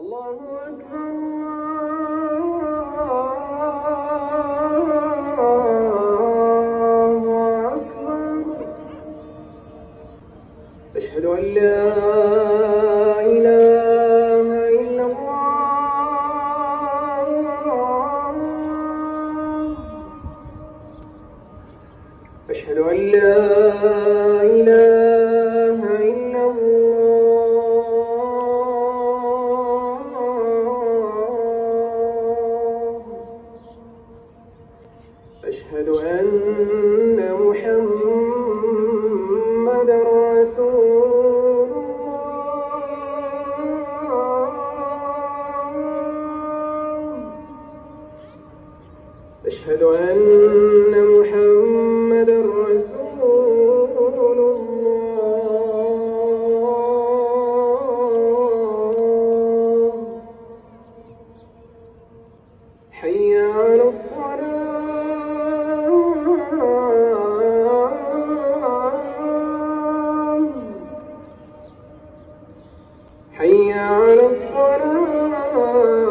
الله أكبر الله أكبر. أشهد أن لا إله إلا الله. أشهد أن لا إله إلا الله. أشهد أن محمدًا رسول الله. أشهد أن محمدًا رسول الله. حي على الصلاة. حي على الصلاة.